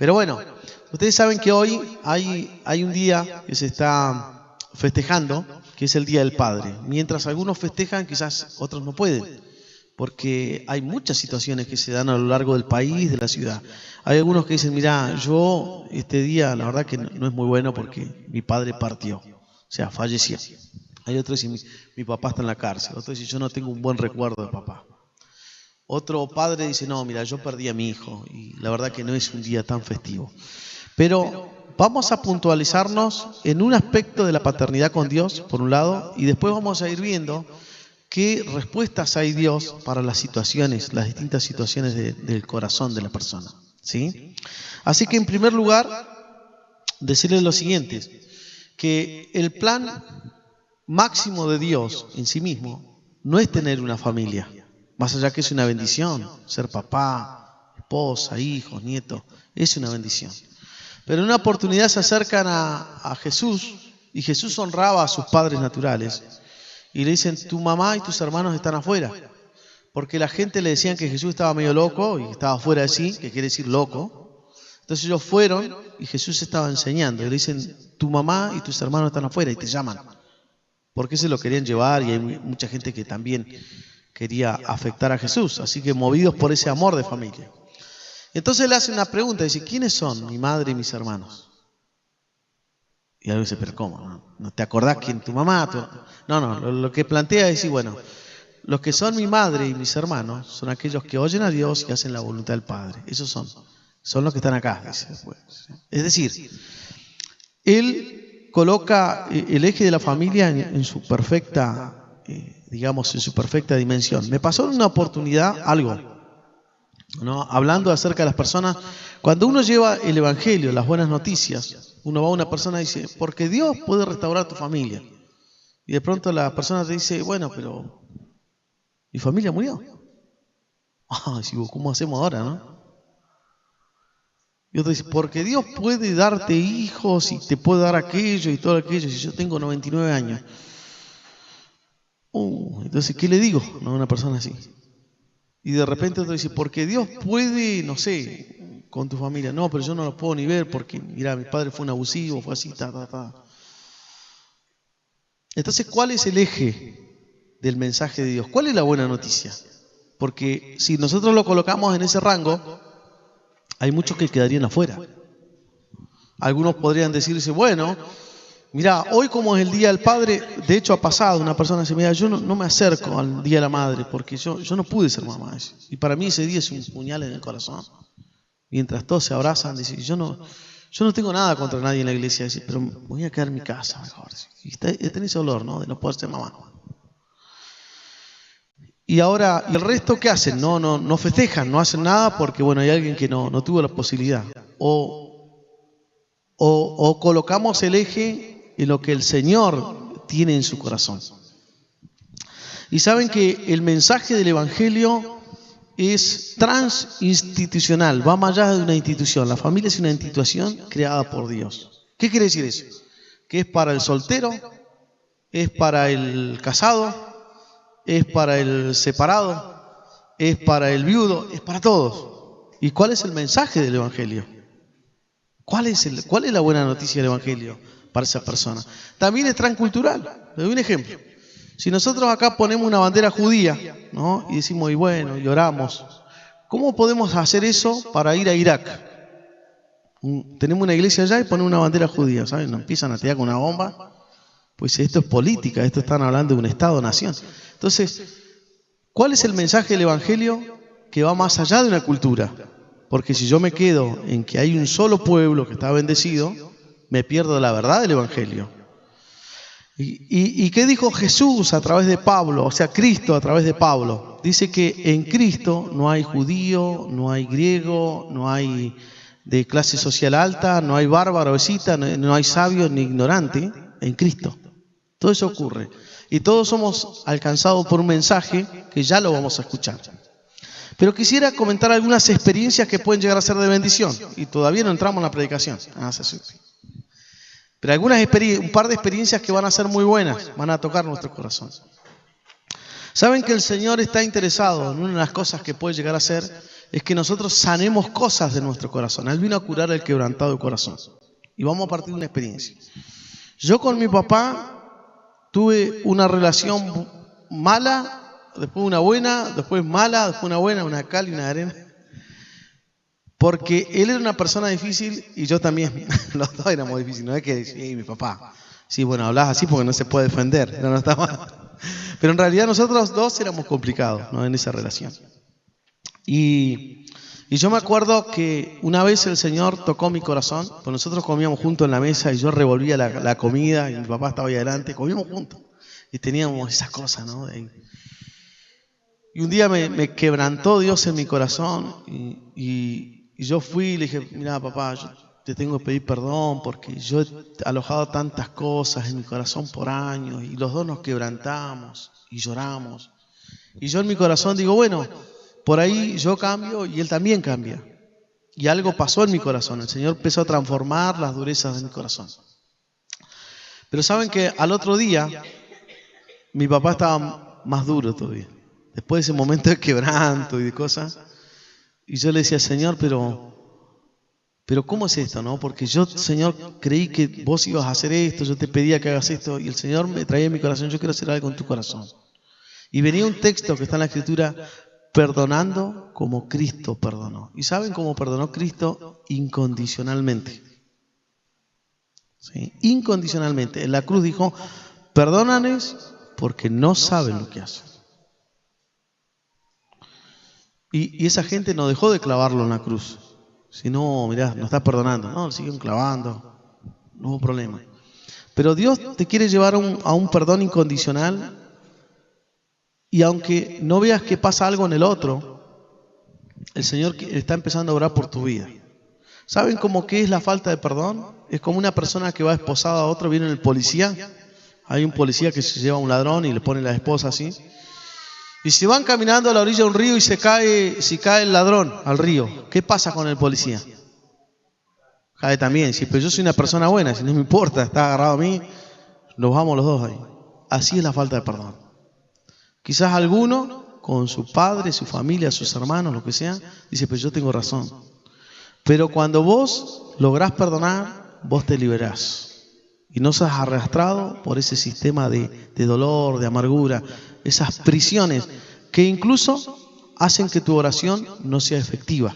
Pero bueno, ustedes saben que hoy hay un día que se está festejando, que es el Día del Padre. Mientras algunos festejan, quizás otros no pueden, porque hay muchas situaciones que se dan a lo largo del país, de la ciudad. Hay algunos que dicen, mirá, yo este día la verdad que no es muy bueno porque mi padre partió, o sea, falleció. Hay otros que dicen, mi papá está en la cárcel. Otros dicen, yo no tengo un buen recuerdo de papá. Otro padre dice, no, mira, yo perdí a mi hijo y la verdad que no es un día tan festivo. Pero vamos a puntualizarnos en un aspecto de la paternidad con Dios, por un lado, y después vamos a ir viendo qué respuestas hay Dios para las situaciones, las distintas situaciones del corazón de la persona, ¿sí? Así que en primer lugar, decirles lo siguiente, que el plan máximo de Dios en sí mismo no es tener una familia, más allá que es una bendición, ser papá, esposa, hijos, nietos, es una bendición. Pero en una oportunidad se acercan a Jesús y Jesús honraba a sus padres naturales y le dicen, tu mamá y tus hermanos están afuera, porque la gente le decían que Jesús estaba medio loco y estaba fuera de sí, que quiere decir loco. Entonces ellos fueron y Jesús estaba enseñando y le dicen, tu mamá y tus hermanos están afuera y te llaman, porque se lo querían llevar y hay mucha gente que también quería afectar a Jesús, así que movidos por ese amor de familia. Entonces le hace una pregunta, dice, ¿quiénes son mi madre y mis hermanos? Y algo dice, pero ¿cómo? ¿No te acordás quién tu mamá? No, lo que plantea es decir, bueno, los que son mi madre y mis hermanos son aquellos que oyen a Dios y hacen la voluntad del Padre. Esos son los que están acá, dice después. Es decir, él coloca el eje de la familia en su perfecta, digamos, en su perfecta dimensión. Me pasó en una oportunidad algo, ¿no? Hablando acerca de las personas, cuando uno lleva el evangelio, las buenas noticias, uno va a una persona y dice, porque Dios puede restaurar tu familia. Y de pronto la persona te dice, bueno, pero mi familia murió. ¿Cómo hacemos ahora, no? Y otro dice, porque Dios puede darte hijos y te puede dar aquello y todo aquello, si yo tengo 99 años. Entonces, ¿qué le digo a una persona así? Y de repente otro dice, porque Dios puede, no sé, con tu familia. No, pero yo no lo puedo ni ver porque, mira, mi padre fue un abusivo, fue así, ta. Entonces, ¿cuál es el eje del mensaje de Dios? ¿Cuál es la buena noticia? Porque si nosotros lo colocamos en ese rango, hay muchos que quedarían afuera. Algunos podrían decirse, bueno, mira, hoy como es el Día del Padre, de hecho ha pasado, una persona dice, mira, yo no me acerco al Día de la Madre porque yo no pude ser mamá. Y para mí ese día es un puñal en el corazón. Mientras todos se abrazan, dice, yo no tengo nada contra nadie en la iglesia, dice, pero me voy a quedar en mi casa mejor. Y tenés ese olor, ¿no? De no poder ser mamá. Y ahora, ¿y el resto qué hacen? No festejan, no hacen nada porque, bueno, hay alguien que no tuvo la posibilidad. O colocamos el eje en lo que el Señor tiene en su corazón. Y saben que el mensaje del Evangelio es transinstitucional, va más allá de una institución. La familia es una institución creada por Dios. ¿Qué quiere decir eso? Que es para el soltero, es para el casado, es para el separado, es para el viudo, es para todos. ¿Y cuál es el mensaje del Evangelio? ¿Cuál es la buena noticia del Evangelio para esa persona? También es transcultural. Le doy un ejemplo. Si nosotros acá ponemos una bandera judía, ¿no? Y decimos, y bueno, y oramos, ¿cómo podemos hacer eso para ir a Irak? Tenemos una iglesia allá y ponemos una bandera judía, ¿saben? Nos empiezan a tirar con una bomba. Pues esto es política, esto están hablando de un Estado-nación. Entonces, ¿cuál es el mensaje del Evangelio que va más allá de una cultura? Porque si yo me quedo en que hay un solo pueblo que está bendecido, me pierdo la verdad del Evangelio. ¿Y qué dijo Jesús a través de Pablo? O sea, Cristo a través de Pablo. Dice que en Cristo no hay judío, no hay griego, no hay de clase social alta, no hay bárbaro, escita, no hay sabio ni ignorante en Cristo. Todo eso ocurre. Y todos somos alcanzados por un mensaje que ya lo vamos a escuchar. Pero quisiera comentar algunas experiencias que pueden llegar a ser de bendición. Y todavía no entramos en la predicación. Pero un par de experiencias que van a ser muy buenas, van a tocar nuestro corazón. Saben que el Señor está interesado en una de las cosas que puede llegar a ser es que nosotros sanemos cosas de nuestro corazón. Él vino a curar el quebrantado de corazón. Y vamos a partir de una experiencia. Yo con mi papá tuve una relación mala, después una buena, después mala, después una buena, una cal y una arena. Porque él era una persona difícil y yo también. Los dos éramos difíciles. No es que sí, mi papá. Sí, bueno, hablas así porque no se puede defender. No está mal. Pero en realidad nosotros dos éramos complicados, ¿no? En esa relación. Y yo me acuerdo que una vez el Señor tocó mi corazón, pues nosotros comíamos juntos en la mesa y yo revolvía la comida y mi papá estaba ahí adelante, comíamos juntos y teníamos esas cosas, ¿no? Y un día me quebrantó Dios en mi corazón y yo fui y le dije, mira papá, yo te tengo que pedir perdón porque yo he alojado tantas cosas en mi corazón por años y los dos nos quebrantamos y lloramos. Y yo en mi corazón digo, bueno, por ahí yo cambio y él también cambia. Y algo pasó en mi corazón. El Señor empezó a transformar las durezas de mi corazón. Pero saben que al otro día mi papá estaba más duro todavía. Después de ese momento de quebranto y de cosas. Y yo le decía, Señor, pero ¿cómo es esto, no? Porque yo, Señor, creí que vos ibas a hacer esto, yo te pedía que hagas esto. Y el Señor me traía en mi corazón, yo quiero hacer algo en tu corazón. Y venía un texto que está en la Escritura, perdonando como Cristo perdonó. ¿Y saben cómo perdonó Cristo? Incondicionalmente. ¿Sí? Incondicionalmente. En la cruz dijo, perdónales porque no saben lo que hacen. Y esa gente no dejó de clavarlo en la cruz. Si no, mirá, no está perdonando. No, lo siguen clavando. No hubo problema. Pero Dios te quiere llevar a un perdón incondicional. Y aunque no veas que pasa algo en el otro, el Señor está empezando a orar por tu vida. ¿Saben cómo qué es la falta de perdón? Es como una persona que va esposada a otro, viene el policía. Hay un policía que se lleva a un ladrón y le pone la esposa así. Y se van caminando a la orilla de un río y si cae el ladrón al río, ¿qué pasa con el policía? Cae también. Sí, pero yo soy una persona buena, si no me importa, está agarrado a mí, nos vamos los dos ahí. Así es la falta de perdón. Quizás alguno, con su padre, su familia, sus hermanos, lo que sea, dice, pero yo tengo razón. Pero cuando vos lográs perdonar, vos te liberás. Y no seas arrastrado por ese sistema de dolor, de amargura, esas prisiones que incluso hacen que tu oración no sea efectiva.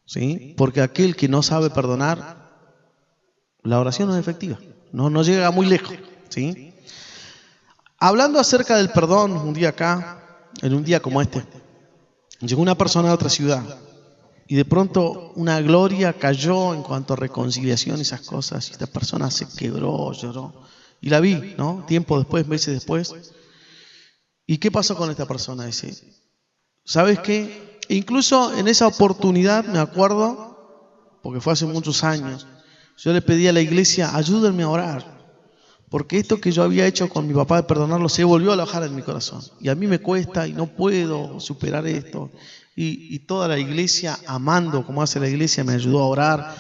¿Sí? Porque aquel que no sabe perdonar, la oración no es efectiva. No llega muy lejos. ¿Sí? Hablando acerca del perdón, un día acá, en un día como este, llegó una persona de otra ciudad y de pronto una gloria cayó en cuanto a reconciliación y esas cosas y esta persona se quebró, lloró y la vi, ¿no? Tiempo después, meses después. ¿Y qué pasó con esta persona? Dice, ¿sabes qué? Incluso en esa oportunidad me acuerdo, porque fue hace muchos años, yo le pedí a la iglesia, ayúdenme a orar. Porque esto que yo había hecho con mi papá de perdonarlo se volvió a alojar en mi corazón. Y a mí me cuesta y no puedo superar esto. Y toda la iglesia, amando como hace la iglesia, me ayudó a orar.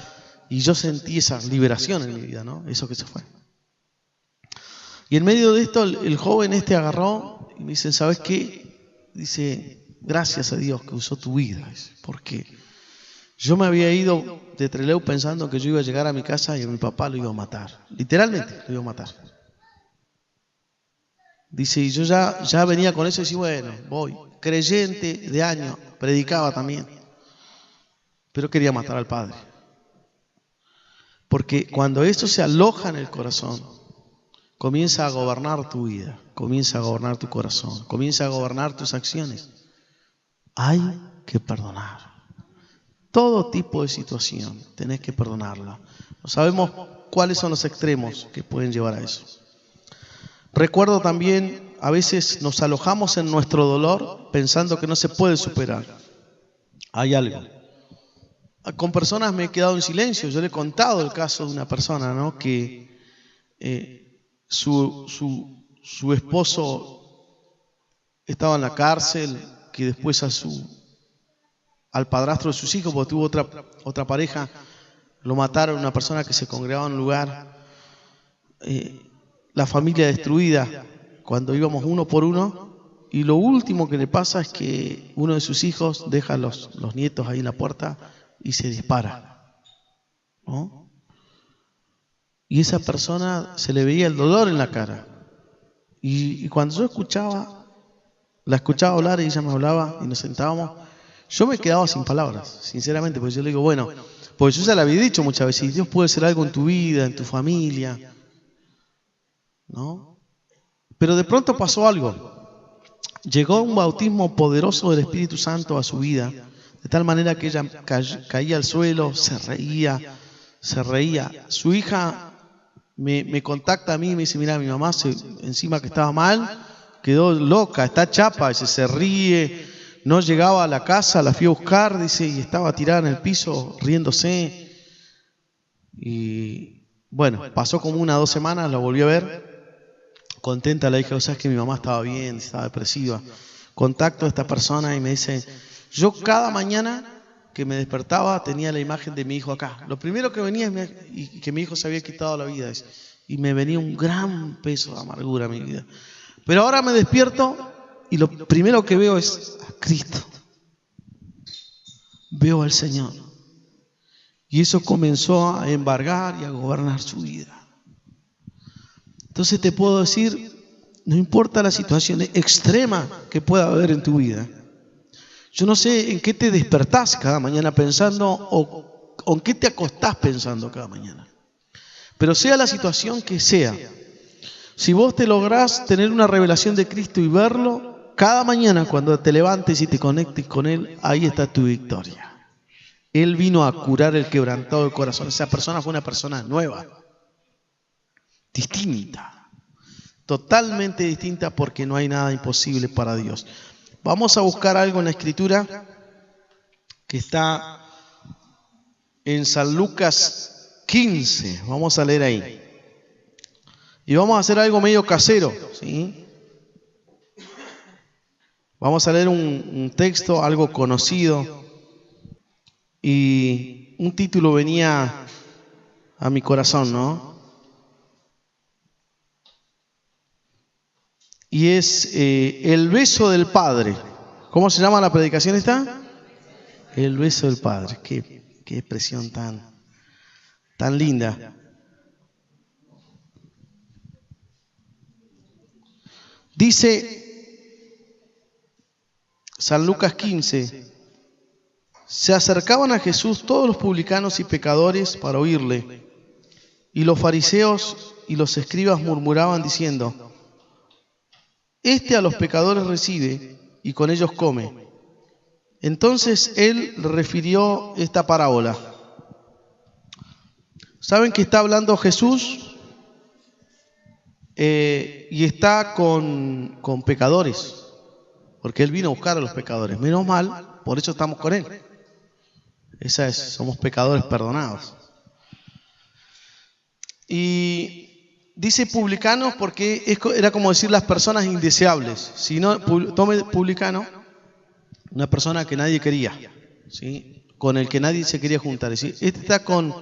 Y yo sentí esa liberación en mi vida, ¿no? Eso que se fue. Y en medio de esto, el joven agarró y me dice, ¿sabes qué? Dice, gracias a Dios que usó tu vida. Porque yo me había ido de Trelew pensando que yo iba a llegar a mi casa y a mi papá lo iba a matar. Literalmente lo iba a matar. Dice, y yo ya venía con eso y decía, bueno, voy. Creyente de años, predicaba también. Pero quería matar al padre. Porque cuando esto se aloja en el corazón, comienza a gobernar tu vida, comienza a gobernar tu corazón, comienza a gobernar tus acciones. Hay que perdonar. Todo tipo de situación tenés que perdonarla. No sabemos cuáles son los extremos que pueden llevar a eso. Recuerdo también, a veces nos alojamos en nuestro dolor pensando que no se puede superar. Hay algo. Con personas me he quedado en silencio. Yo le he contado el caso de una persona, ¿no? Que su esposo estaba en la cárcel, que después al padrastro de sus hijos, porque tuvo otra pareja, lo mataron, una persona que se congregaba en un lugar, la familia destruida, cuando íbamos uno por uno, y lo último que le pasa es que uno de sus hijos deja a los nietos ahí en la puerta y se dispara, ¿no? Y esa persona se le veía el dolor en la cara. Y cuando yo la escuchaba hablar y ella me hablaba y nos sentábamos, yo me quedaba sin palabras, sinceramente, porque yo le digo, bueno, porque yo ya le había dicho muchas veces, Dios puede hacer algo en tu vida, en tu familia, ¿no? Pero de pronto pasó algo. Llegó un bautismo poderoso del Espíritu Santo a su vida, de tal manera que ella caía al suelo, se reía. Su hija me contacta a mí y me dice, mira, mi mamá encima que estaba mal, quedó loca, está chapa, dice, se ríe, no llegaba a la casa, la fui a buscar, dice, y estaba tirada en el piso riéndose. Y bueno, pasó como 1 o 2 semanas, la volví a ver. Contenta la hija, o sea, es que mi mamá estaba bien, estaba depresiva. Contacto a esta persona y me dice, yo cada mañana que me despertaba tenía la imagen de mi hijo acá. Lo primero que venía es y que mi hijo se había quitado la vida. Y me venía un gran peso de amargura a mi vida. Pero ahora me despierto y lo primero que veo es a Cristo. Veo al Señor. Y eso comenzó a embargar y a gobernar su vida. Entonces te puedo decir, no importa la situación extrema que pueda haber en tu vida. Yo no sé en qué te despertás cada mañana pensando o en qué te acostás pensando cada mañana. Pero sea la situación que sea, si vos te lográs tener una revelación de Cristo y verlo, cada mañana cuando te levantes y te conectes con Él, ahí está tu victoria. Él vino a curar el quebrantado del corazón. Esa persona fue una persona nueva. Distinta, totalmente distinta, porque no hay nada imposible para Dios. Vamos a buscar algo en la Escritura que está en San Lucas 15. Vamos a leer ahí. Y vamos a hacer algo medio casero, ¿sí? Vamos a leer un texto, algo conocido. Y un título venía a mi corazón, ¿no? Y es el beso del Padre. ¿Cómo se llama la predicación esta? El beso del Padre. Qué expresión tan linda. Dice San Lucas 15, se acercaban a Jesús todos los publicanos y pecadores para oírle, y los fariseos y los escribas murmuraban diciendo, este a los pecadores recibe y con ellos come. Entonces él refirió esta parábola. ¿Saben que está hablando Jesús? Y está con pecadores, porque él vino a buscar a los pecadores. Menos mal, por eso estamos con él. Somos pecadores perdonados. Y dice publicanos porque era como decir las personas indeseables. Si no, tome publicano, una persona que nadie quería, ¿sí? Con el que nadie se quería juntar. Es decir, este está con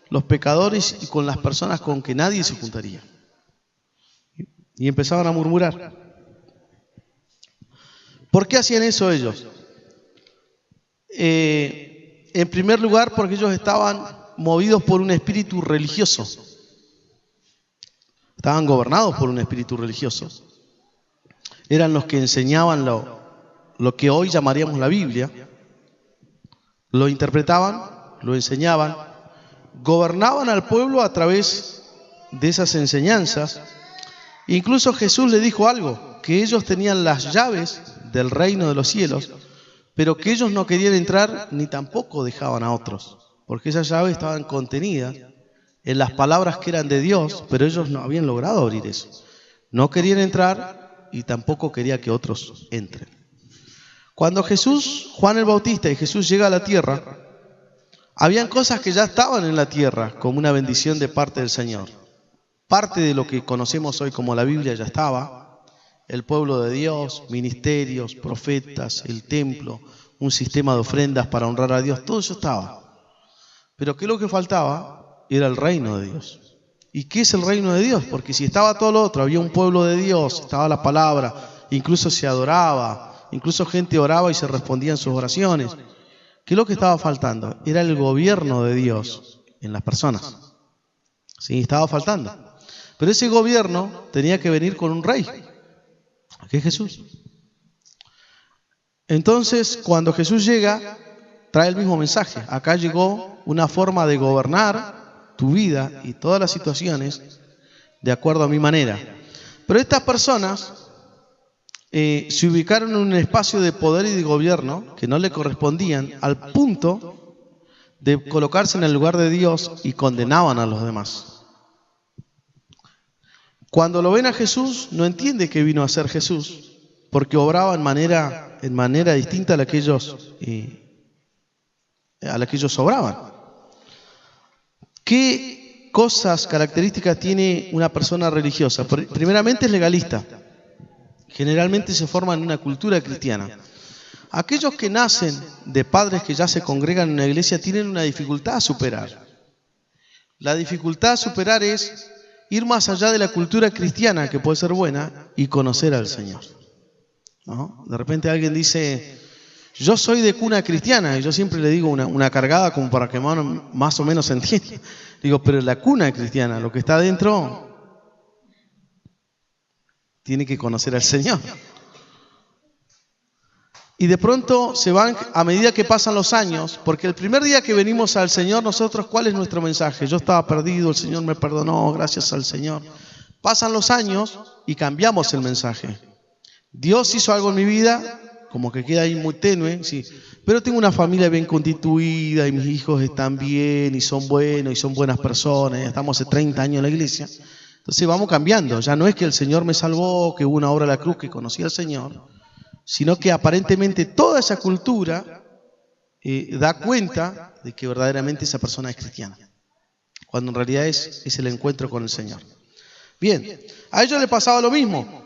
los pecadores y con las personas con que nadie se juntaría. Y empezaban a murmurar. ¿Por qué hacían eso ellos? En primer lugar, porque ellos estaban movidos por un espíritu religioso. Estaban gobernados por un espíritu religioso. Eran los que enseñaban lo que hoy llamaríamos la Biblia. Lo interpretaban, lo enseñaban, gobernaban al pueblo a través de esas enseñanzas. Incluso Jesús le dijo algo, que ellos tenían las llaves del reino de los cielos, pero que ellos no querían entrar ni tampoco dejaban a otros, porque esas llaves estaban contenidas en las palabras que eran de Dios, pero ellos no habían logrado abrir eso. No querían entrar y tampoco quería que otros entren. Cuando Juan el Bautista y Jesús llega a la tierra, habían cosas que ya estaban en la tierra como una bendición de parte del Señor. Parte de lo que conocemos hoy como la Biblia ya estaba. El pueblo de Dios, ministerios, profetas, el templo, un sistema de ofrendas para honrar a Dios, todo eso estaba. Pero ¿qué es lo que faltaba? Era el reino de Dios. ¿Y qué es el reino de Dios? Porque si estaba todo lo otro, había un pueblo de Dios, estaba la palabra, incluso se adoraba, incluso gente oraba y se respondían sus oraciones. ¿Qué es lo que estaba faltando? Era el gobierno de Dios en las personas. Sí, estaba faltando. Pero ese gobierno tenía que venir con un rey, que es Jesús. Entonces, cuando Jesús llega, trae el mismo mensaje. Acá llegó una forma de gobernar tu vida y todas las situaciones de acuerdo a mi manera. Pero estas personas se ubicaron en un espacio de poder y de gobierno que no le correspondían, al punto de colocarse en el lugar de Dios y condenaban a los demás. Cuando lo ven a Jesús, no entiende que vino a ser Jesús, porque obraba en manera distinta a la que ellos obraban. ¿Qué cosas, características tiene una persona religiosa? Primeramente es legalista. Generalmente se forma en una cultura cristiana. Aquellos que nacen de padres que ya se congregan en una iglesia tienen una dificultad a superar. La dificultad a superar es ir más allá de la cultura cristiana, que puede ser buena, y conocer al Señor, ¿no? De repente alguien dice, yo soy de cuna cristiana, y yo siempre le digo una cargada como para que más o menos se entienda. Digo, pero la cuna cristiana, lo que está adentro, tiene que conocer al Señor. Y de pronto se van a medida que pasan los años, porque el primer día que venimos al Señor, nosotros, ¿cuál es nuestro mensaje? Yo estaba perdido, el Señor me perdonó, gracias al Señor. Pasan los años y cambiamos el mensaje. Dios hizo algo en mi vida, como que queda ahí muy tenue, sí, pero tengo una familia bien constituida y mis hijos están bien y son buenos y son buenas personas, estamos hace 30 años en la iglesia. Entonces vamos cambiando, ya no es que el Señor me salvó, que hubo una obra de la cruz, que conocí al Señor, sino que aparentemente toda esa cultura da cuenta de que verdaderamente esa persona es cristiana, cuando en realidad es el encuentro con el Señor. Bien, a ellos les pasaba lo mismo,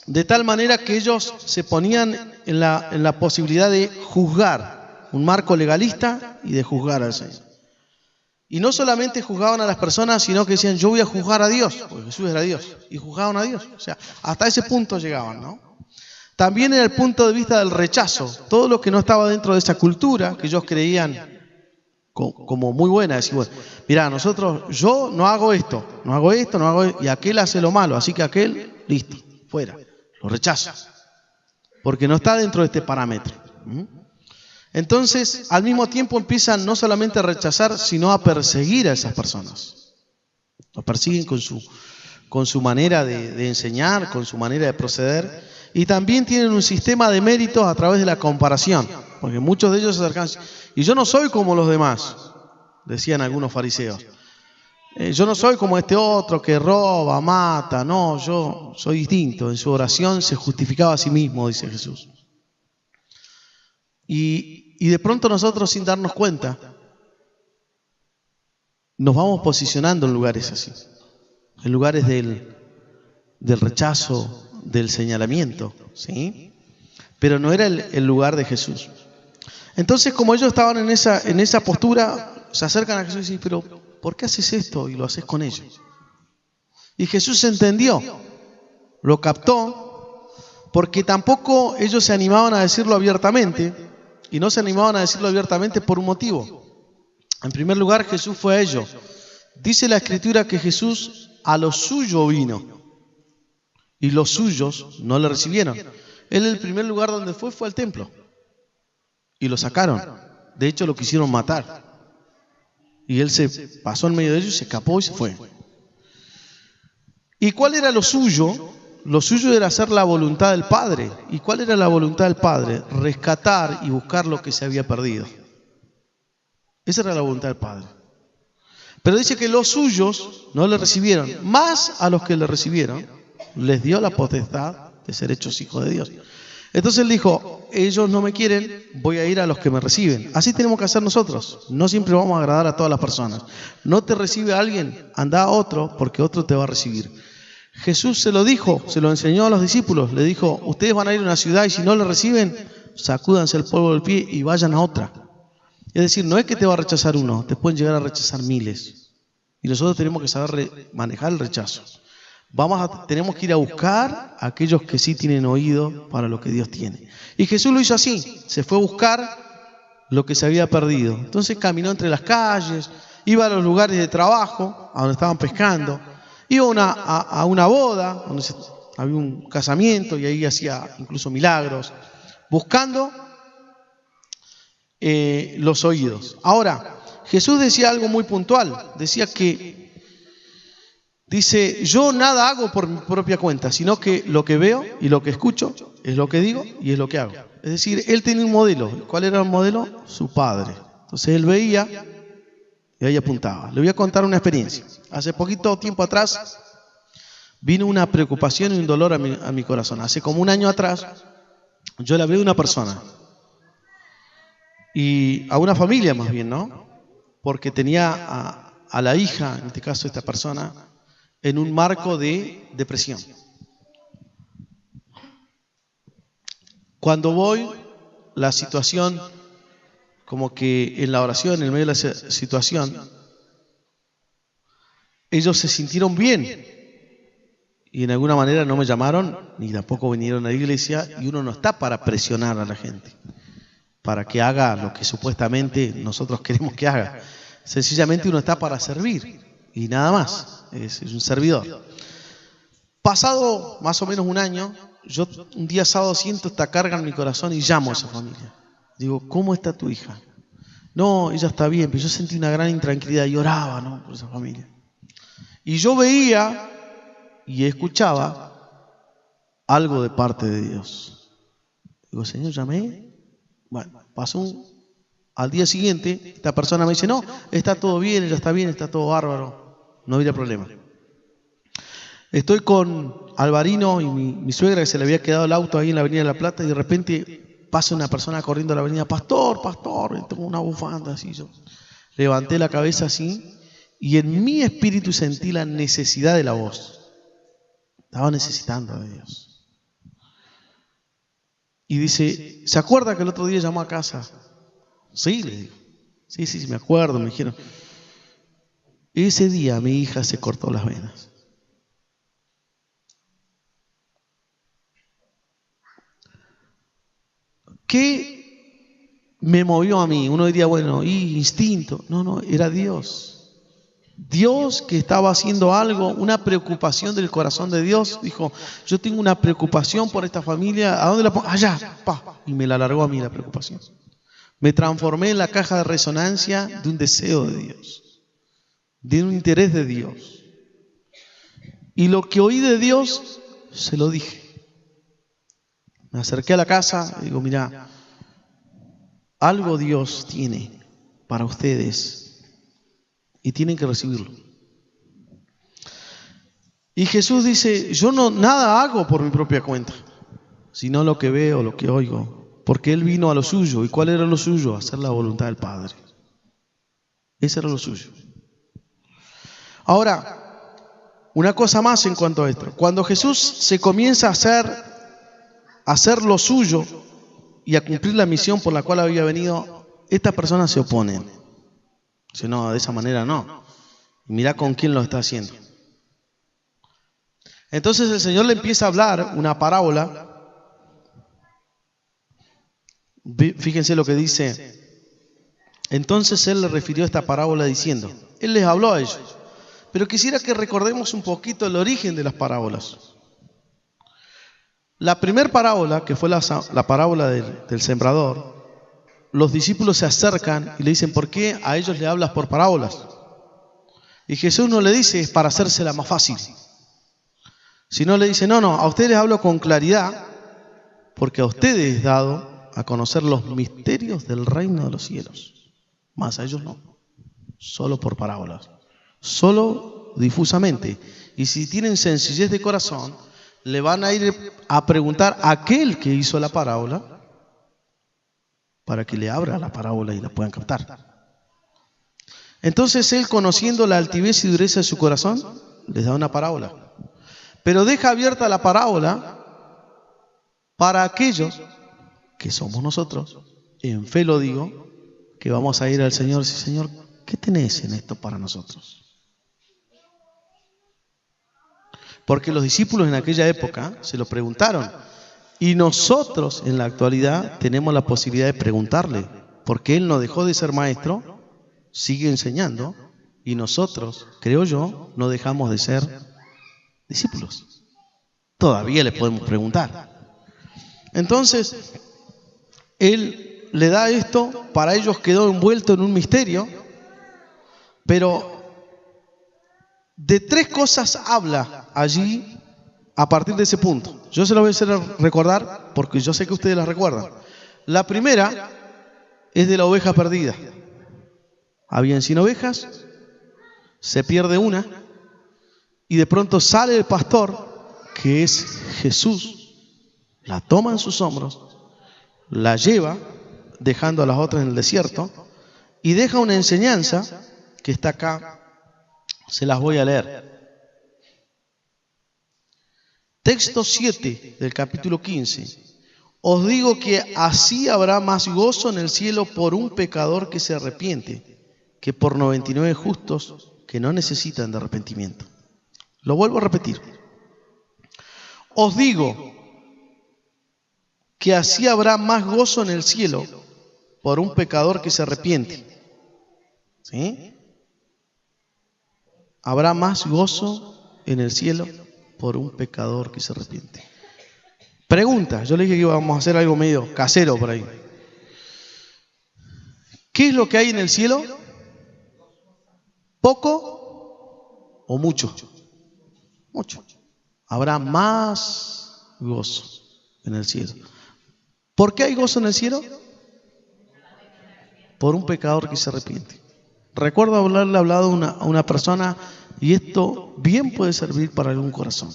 de tal manera que ellos se ponían en la posibilidad de juzgar, un marco legalista y de juzgar al Señor. Y no solamente juzgaban a las personas, sino que decían, yo voy a juzgar a Dios, porque Jesús era Dios, y juzgaban a Dios. O sea, hasta ese punto llegaban, ¿no? También en el punto de vista del rechazo, todo lo que no estaba dentro de esa cultura, que ellos creían como muy buena, decir, bueno, mirá, yo no hago esto, y aquel hace lo malo, así que aquel, listo, fuera, lo rechazo, porque no está dentro de este parámetro. Entonces, al mismo tiempo empiezan no solamente a rechazar, sino a perseguir a esas personas. Los persiguen con su manera de enseñar, con su manera de proceder, y también tienen un sistema de méritos a través de la comparación, porque muchos de ellos se acercan, y yo no soy como los demás, decían algunos fariseos. Yo no soy como este otro que roba, mata, no, yo soy distinto. En su oración se justificaba a sí mismo, dice Jesús. Y de pronto nosotros, sin darnos cuenta, nos vamos posicionando en lugares así, en lugares del rechazo, del señalamiento, ¿sí? Pero no era el lugar de Jesús. Entonces, como ellos estaban en esa postura, se acercan a Jesús y dicen, pero ¿por qué haces esto y lo haces con ellos? Y Jesús entendió, lo captó, porque tampoco ellos se animaban a decirlo abiertamente, y no se animaban a decirlo abiertamente por un motivo. En primer lugar, Jesús fue a ellos. Dice la Escritura que Jesús a lo suyo vino, y los suyos no le recibieron. Él, el primer lugar donde fue al templo, y lo sacaron. De hecho, lo quisieron matar. Y él se pasó en medio de ellos, se escapó y se fue. ¿Y cuál era lo suyo? Lo suyo era hacer la voluntad del Padre. ¿Y cuál era la voluntad del Padre? Rescatar y buscar lo que se había perdido. Esa era la voluntad del Padre. Pero dice que los suyos no le recibieron. Más a los que le recibieron, les dio la potestad de ser hechos hijos de Dios. Entonces él dijo, ellos no me quieren, voy a ir a los que me reciben. Así tenemos que hacer nosotros. No siempre vamos a agradar a todas las personas. No te recibe alguien, anda a otro, porque otro te va a recibir. Jesús se lo dijo, se lo enseñó a los discípulos. Le dijo, ustedes van a ir a una ciudad y si no le reciben, sacúdanse el polvo del pie y vayan a otra. Es decir, no es que te va a rechazar uno, te pueden llegar a rechazar miles. Y nosotros tenemos que saber manejar el rechazo. Tenemos que ir a buscar a aquellos que sí tienen oído para lo que Dios tiene. Y Jesús lo hizo así, se fue a buscar lo que se había perdido. Entonces caminó entre las calles, iba a los lugares de trabajo, a donde estaban pescando, iba a una boda, donde había un casamiento y ahí hacía incluso milagros, buscando los oídos. Ahora, Jesús decía algo muy puntual, dice, yo nada hago por mi propia cuenta, sino que lo que veo y lo que escucho es lo que digo y es lo que hago. Es decir, él tenía un modelo. ¿Cuál era el modelo? Su padre. Entonces él veía y ahí apuntaba. Le voy a contar una experiencia. Hace poquito tiempo atrás vino una preocupación y un dolor a mi corazón. Hace como un año atrás yo le hablé de una persona y a una familia más bien, ¿no? Porque tenía a la hija, en este caso esta persona, en un marco de depresión. Cuando voy, la situación, como que en la oración, en medio de la situación, ellos se sintieron bien y en alguna manera no me llamaron ni tampoco vinieron a la iglesia, y uno no está para presionar a la gente para que haga lo que supuestamente nosotros queremos que haga. Sencillamente uno está para servir y nada más, es un servidor. Pasado más o menos un año, yo un día sábado siento esta carga en mi corazón y llamo a esa familia. Digo, ¿cómo está tu hija? No, ella está bien, pero yo sentí una gran intranquilidad y oraba, ¿no?, por esa familia. Y yo veía y escuchaba algo de parte de Dios. Digo, Señor, llamé. Bueno, al día siguiente, esta persona me dice, no, está todo bien, ella está bien, está todo bárbaro, no había problema. Estoy con Alvarino y mi suegra, que se le había quedado el auto ahí en la Avenida de La Plata, y de repente pasa una persona corriendo a la avenida, pastor, tengo una bufanda así. Yo levanté la cabeza así y en mi espíritu sentí la necesidad de la voz. Estaba necesitando de Dios. Y dice, ¿se acuerda que el otro día llamó a casa? Sí, le digo. Sí, me acuerdo, me dijeron. Ese día mi hija se cortó las venas. ¿Qué me movió a mí? Uno diría, bueno, instinto. No, era Dios. Dios que estaba haciendo algo, una preocupación del corazón de Dios. Dijo, yo tengo una preocupación por esta familia. ¿A dónde la pongo? Allá, y me la largó a mí la preocupación. Me transformé en la caja de resonancia de un deseo de Dios, de un interés de Dios. Y lo que oí de Dios, se lo dije. Me acerqué a la casa y digo, mira, algo Dios tiene para ustedes y tienen que recibirlo. Y Jesús dice, yo nada hago por mi propia cuenta, sino lo que veo, lo que oigo, porque Él vino a lo suyo. ¿Y cuál era lo suyo? Hacer la voluntad del Padre. Ese era lo suyo. Ahora, una cosa más en cuanto a esto. Cuando Jesús se comienza a hacer lo suyo y a cumplir la misión por la cual había venido, estas personas se oponen. Dice, no, de esa manera no. Y mirá con quién lo está haciendo. Entonces el Señor le empieza a hablar una parábola. Fíjense lo que dice. Entonces Él le refirió esta parábola diciendo, Él les habló a ellos. Pero quisiera que recordemos un poquito el origen de las parábolas. La primera parábola, que fue la parábola del sembrador, los discípulos se acercan y le dicen, ¿por qué a ellos le hablas por parábolas? Y Jesús no le dice, es para hacérsela más fácil. Sino le dice, no, a ustedes les hablo con claridad, porque a ustedes es dado a conocer los misterios del reino de los cielos. Más a ellos no. Solo por parábolas. Solo difusamente. Y si tienen sencillez de corazón, le van a ir a preguntar a aquel que hizo la parábola, para que le abra la parábola y la puedan captar. Entonces Él, conociendo la altivez y dureza de su corazón, les da una parábola. Pero deja abierta la parábola para aquellos que somos nosotros, en fe lo digo, que vamos a ir al Señor y decir, Señor, ¿qué tenés en esto para nosotros? Porque los discípulos en aquella época se lo preguntaron. Y nosotros en la actualidad tenemos la posibilidad de preguntarle. Porque Él no dejó de ser maestro, sigue enseñando. Y nosotros, creo yo, no dejamos de ser discípulos. Todavía le podemos preguntar. Entonces, Él le da esto, para ellos quedó envuelto en un misterio, pero de tres cosas habla allí a partir de ese punto. Yo se lo voy a hacer recordar porque yo sé que ustedes la recuerdan. La primera es de la oveja perdida. Habían 100 ovejas, se pierde una y de pronto sale el pastor, que es Jesús, la toma en sus hombros, la lleva, dejando a las otras en el desierto, y deja una enseñanza que está acá. Se las voy a leer. Texto 7 del capítulo 15. Os digo que así habrá más gozo en el cielo por un pecador que se arrepiente, que por 99 justos que no necesitan de arrepentimiento. Lo vuelvo a repetir. Os digo que así habrá más gozo en el cielo por un pecador que se arrepiente. ¿Sí? Habrá más gozo en el cielo por un pecador que se arrepiente. Pregunta, yo le dije que íbamos a hacer algo medio casero por ahí. ¿Qué es lo que hay en el cielo? ¿Poco o mucho? Mucho. Habrá más gozo en el cielo. ¿Por qué hay gozo en el cielo? Por un pecador que se arrepiente. Recuerdo haberle hablado a una persona, y esto bien puede servir para algún corazón.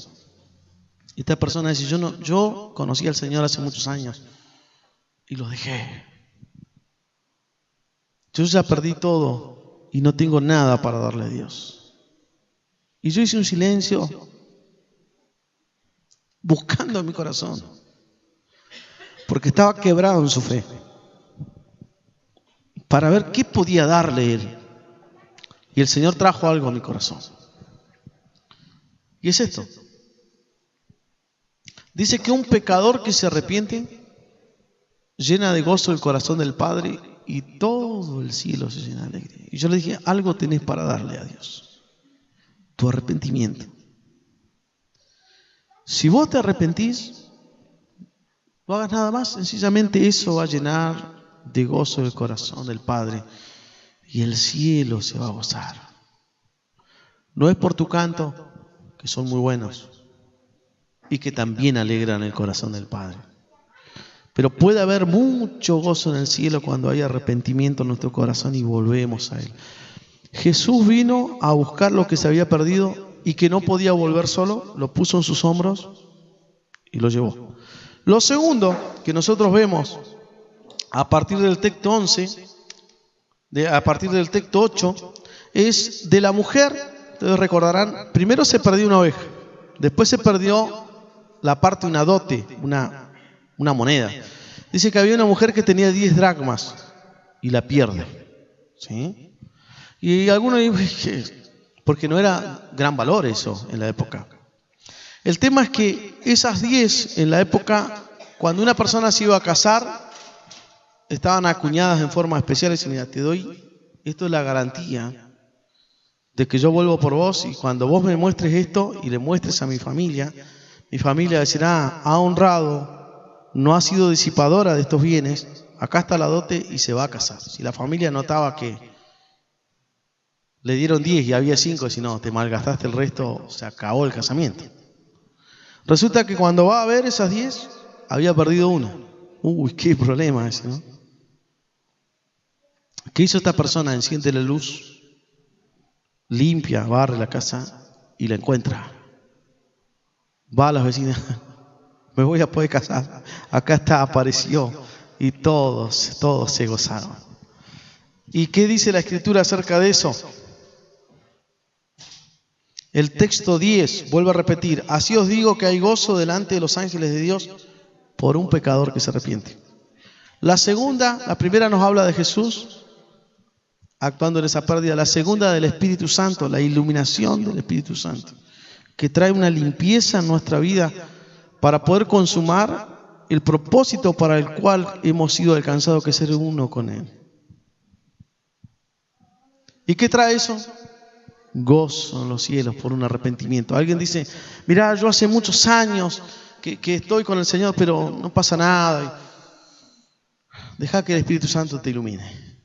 Esta persona dice, yo conocí al Señor hace muchos años y lo dejé. Yo ya perdí todo y no tengo nada para darle a Dios. Y yo hice un silencio buscando en mi corazón, porque estaba quebrado en su fe, para ver qué podía darle Él. Y el Señor trajo algo a mi corazón. Y es esto. Dice que un pecador que se arrepiente llena de gozo el corazón del Padre y todo el cielo se llena de alegría. Y yo le dije, algo tenés para darle a Dios. Tu arrepentimiento. Si vos te arrepentís, no hagas nada más. Sencillamente eso va a llenar de gozo el corazón del Padre. Y el cielo se va a gozar. No es por tu canto, que son muy buenos y que también alegran el corazón del Padre. Pero puede haber mucho gozo en el cielo cuando hay arrepentimiento en nuestro corazón y volvemos a Él. Jesús vino a buscar lo que se había perdido y que no podía volver solo, lo puso en sus hombros y lo llevó. Lo segundo que nosotros vemos a partir del texto 11, a partir del texto 8, es de la mujer. Ustedes recordarán, primero se perdió una oveja, después se perdió la parte de una dote, una moneda. Dice que había una mujer que tenía 10 dracmas y la pierde. ¿Sí? Y algunos dicen, porque no era gran valor eso en la época. El tema es que esas 10 en la época, cuando una persona se iba a casar, estaban acuñadas en forma especial y decían, mira, te doy, esto es la garantía de que yo vuelvo por vos, y cuando vos me muestres esto y le muestres a mi familia decirá, ha honrado, no ha sido disipadora de estos bienes, acá está la dote y se va a casar. Si la familia notaba que le dieron 10 y había 5, si no, te malgastaste el resto, se acabó el casamiento. Resulta que cuando va a ver esas 10, había perdido una. Uy, qué problema ese, ¿no? ¿Qué hizo esta persona? Enciende la luz, limpia, barre la casa y la encuentra. Va a las vecinas, me voy a poder casar. Acá está, apareció. Y todos se gozaron. ¿Y qué dice la Escritura acerca de eso? El texto 10 vuelve a repetir, así os digo que hay gozo delante de los ángeles de Dios por un pecador que se arrepiente. La primera nos habla de Jesús actuando en esa pérdida. La segunda del Espíritu Santo, la iluminación del Espíritu Santo, que trae una limpieza en nuestra vida para poder consumar el propósito para el cual hemos sido alcanzados, que es ser uno con Él. ¿Y qué trae eso? Gozo en los cielos por un arrepentimiento. Alguien dice, mirá, yo hace muchos años que estoy con el Señor, pero no pasa nada. Deja que el Espíritu Santo te ilumine.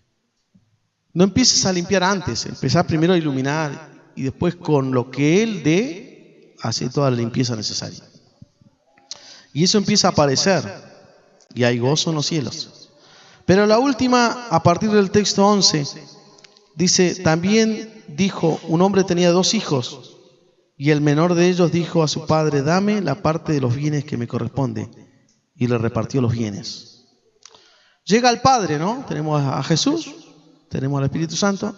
No empieces a limpiar antes, empezá primero a iluminar y después con lo que Él dé, hace toda la limpieza necesaria. Y eso empieza a aparecer y hay gozo en los cielos. Pero la última, a partir del texto 11, dice, también dijo, un hombre tenía 2 hijos y el menor de ellos dijo a su padre, dame la parte de los bienes que me corresponde, y le repartió los bienes. Llega el Padre, ¿no? Tenemos a Jesús, tenemos al Espíritu Santo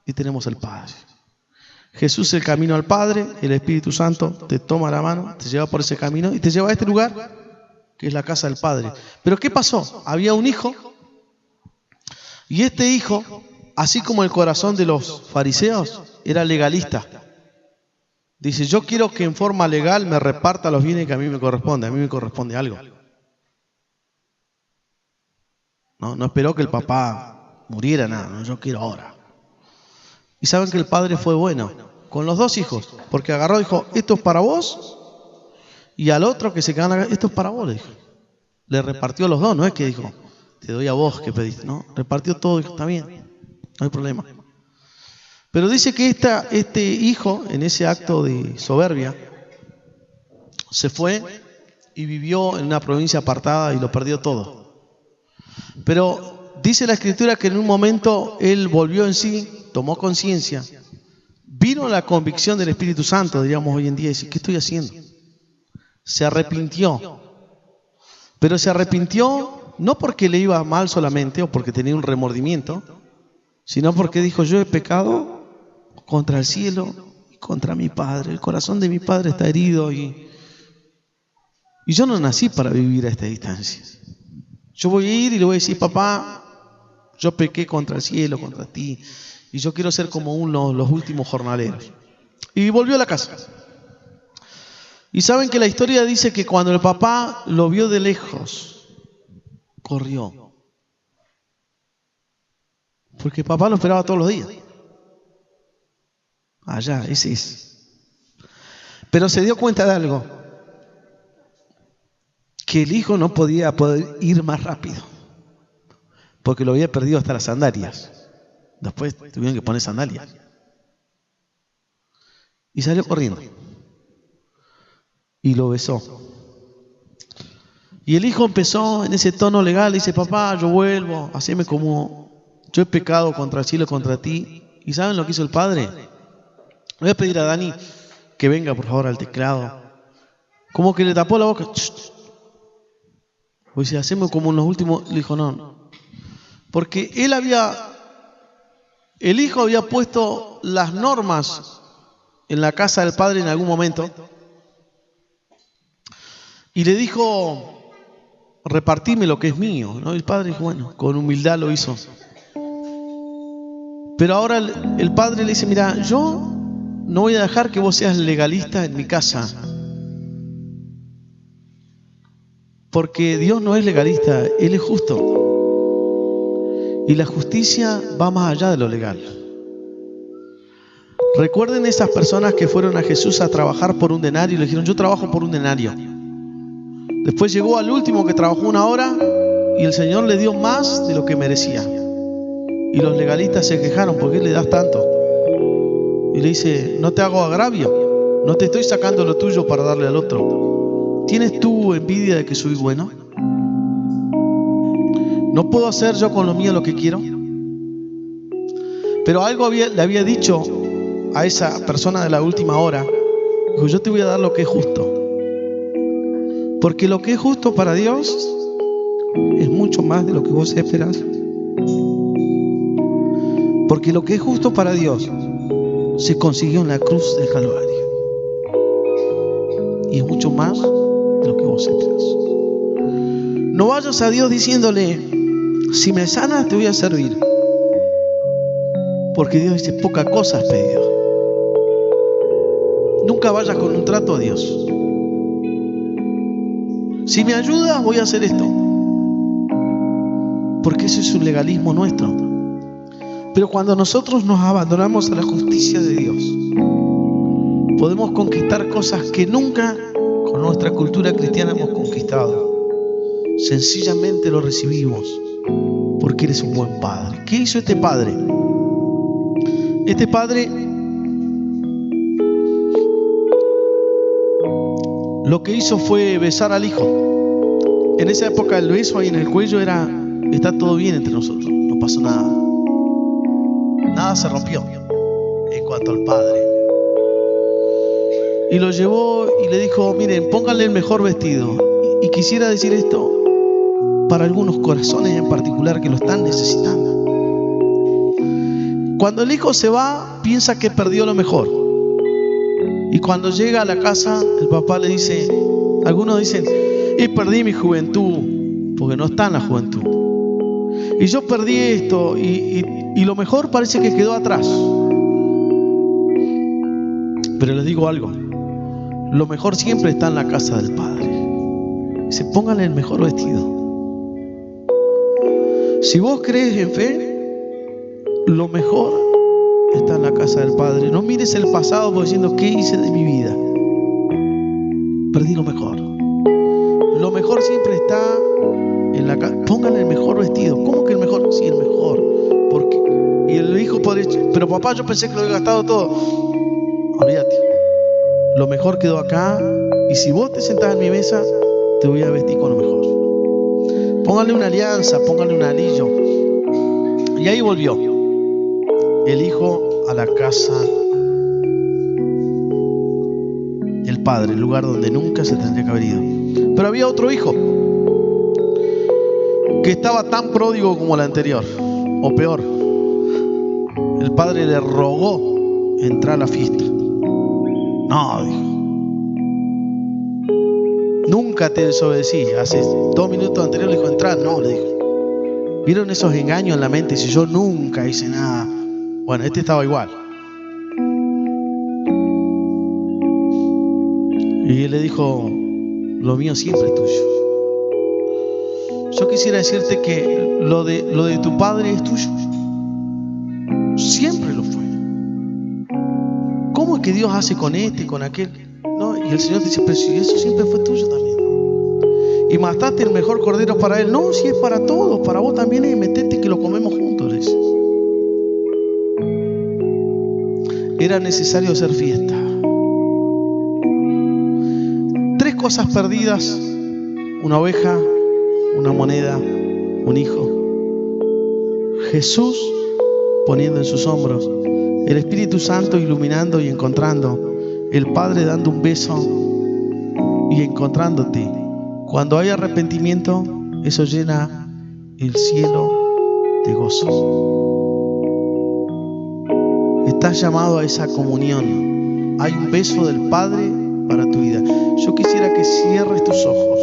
y tenemos al Padre. Jesús es el camino al Padre, el Espíritu Santo te toma la mano, te lleva por ese camino y te lleva a este lugar que es la casa del Padre. Pero ¿qué pasó? Había un hijo y este hijo, así como el corazón de los fariseos, era legalista. Dice, yo quiero que en forma legal me reparta los bienes que a mí me corresponde algo. No esperó que el papá muriera, nada, no, yo quiero ahora. Y saben que el padre fue bueno con los 2 hijos, porque agarró y dijo, esto es para vos, y al otro que se quedó acá, esto es para vos, le dijo. Le repartió los 2, no es que dijo, te doy a vos que pediste, no, repartió todo, dijo, está bien, no hay problema. Pero dice que este hijo, en ese acto de soberbia, se fue y vivió en una provincia apartada y lo perdió todo. Pero dice la Escritura que en un momento él volvió en sí, tomó conciencia, vino la convicción del Espíritu Santo, diríamos hoy en día, y dice, ¿qué estoy haciendo? Se arrepintió. Pero se arrepintió no porque le iba mal solamente o porque tenía un remordimiento, sino porque dijo, yo he pecado contra el cielo y contra mi Padre. El corazón de mi Padre está herido y yo no nací para vivir a esta distancia. Yo voy a ir y le voy a decir, papá, yo pequé contra el cielo, contra ti, y yo quiero ser como los últimos jornaleros. Y volvió a la casa. Y saben que la historia dice que cuando el papá lo vio de lejos, corrió. Porque papá lo esperaba todos los días. Allá, ese es. Pero se dio cuenta de algo. Que el hijo no podía poder ir más rápido. Porque lo había perdido hasta las sandalias. Después tuvieron que poner sandalias. Y salió corriendo. Y lo besó. Y el hijo empezó en ese tono legal, dice, papá, yo vuelvo, haceme como yo he pecado contra el cielo, contra ti. ¿Y saben lo que hizo el padre? Voy a pedir a Dani que venga por favor al teclado. Como que le tapó la boca. O dice, hacemos como en los últimos. Le dijo, no. Porque el hijo había puesto las normas en la casa del padre en algún momento. Y le dijo, repartime lo que es mío, ¿no? Y el padre dijo, bueno, con humildad lo hizo. Pero ahora el padre le dice, mira, yo no voy a dejar que vos seas legalista en mi casa. Porque Dios no es legalista, Él es justo. Y la justicia va más allá de lo legal. Recuerden esas personas que fueron a Jesús a trabajar por un denario y le dijeron, yo trabajo por un denario. Después llegó al último que trabajó 1 hora y el Señor le dio más de lo que merecía. Y los legalistas se quejaron, ¿por qué le das tanto? Y le dice, no te hago agravio, no te estoy sacando lo tuyo para darle al otro. ¿Tienes tú envidia de que soy bueno? ¿No puedo hacer yo con lo mío lo que quiero? Pero algo le había dicho a esa persona de la última hora. Dijo, yo te voy a dar lo que es justo. Porque lo que es justo para Dios es mucho más de lo que vos esperás. Porque lo que es justo para Dios se consiguió en la cruz del Calvario. Y es mucho más de lo que vos esperás. No vayas a Dios diciéndole, si me sanas te voy a servir. Porque Dios dice, poca cosa has pedido. nunca vayas con un trato a Dios. Si me ayudas, voy a hacer esto. Porque eso es un legalismo nuestro. Pero cuando nosotros nos abandonamos a la justicia de Dios, podemos conquistar cosas que nunca con nuestra cultura cristiana hemos conquistado. Sencillamente lo recibimos porque eres un buen padre. ¿Qué hizo este padre? Este padre lo que hizo fue besar al hijo. En esa época el beso ahí en el cuello era: está todo bien entre nosotros, no pasó nada. Nada se rompió en cuanto al padre. Y lo llevó y le dijo: miren, pónganle el mejor vestido. Y quisiera decir esto para algunos corazones en particular que lo están necesitando. Cuando el hijo se va, piensa que perdió lo mejor. Y cuando llega a la casa, el papá le dice, algunos dicen: y perdí mi juventud, porque no está en la juventud. Y yo perdí esto, y lo mejor parece que quedó atrás. Pero les digo algo: lo mejor siempre está en la casa del Padre. Dice: pónganle el mejor vestido. Si vos crees en fe, lo mejor está en la casa del Padre. No mires el pasado por diciendo: ¿qué hice de mi vida? Perdí lo mejor. Lo mejor siempre está en la casa. Pónganle el mejor vestido. ¿Cómo que el mejor? Sí, el mejor. Porque, y el hijo podría decir: pero papá, yo pensé que lo había gastado todo. Olvídate. Lo mejor quedó acá. Y si vos te sentás en mi mesa, te voy a vestir con lo mejor. Póngale una alianza, póngale un anillo. Y ahí volvió el hijo a la casa del padre, el lugar donde nunca se tendría que haber ido. Pero había otro hijo que estaba tan pródigo como el anterior, o peor. El padre le rogó entrar a la fiesta. No, dijo: nunca te desobedecí. Hace 2 minutos anteriores le dijo: entrar. No, le dijo. ¿Vieron esos engaños en la mente? Si yo nunca hice nada. Bueno, este estaba igual. Y él le dijo: lo mío siempre es tuyo. Yo quisiera decirte que lo de tu padre es tuyo. Siempre lo fue. ¿Cómo es que Dios hace con este y con aquel? No, y el Señor te dice: pero si eso siempre fue tuyo también. Y mataste el mejor cordero para él. No, si es para todos, para vos también es meterte que lo comemos juntos. Les. Era necesario hacer fiesta. 3 cosas perdidas: una oveja, una moneda, un hijo. Jesús poniendo en sus hombros, el Espíritu Santo iluminando y encontrando, el Padre dando un beso y encontrándote. Cuando hay arrepentimiento, eso llena el cielo de gozo. Estás llamado a esa comunión. Hay un beso del Padre para tu vida. Yo quisiera que cierres tus ojos.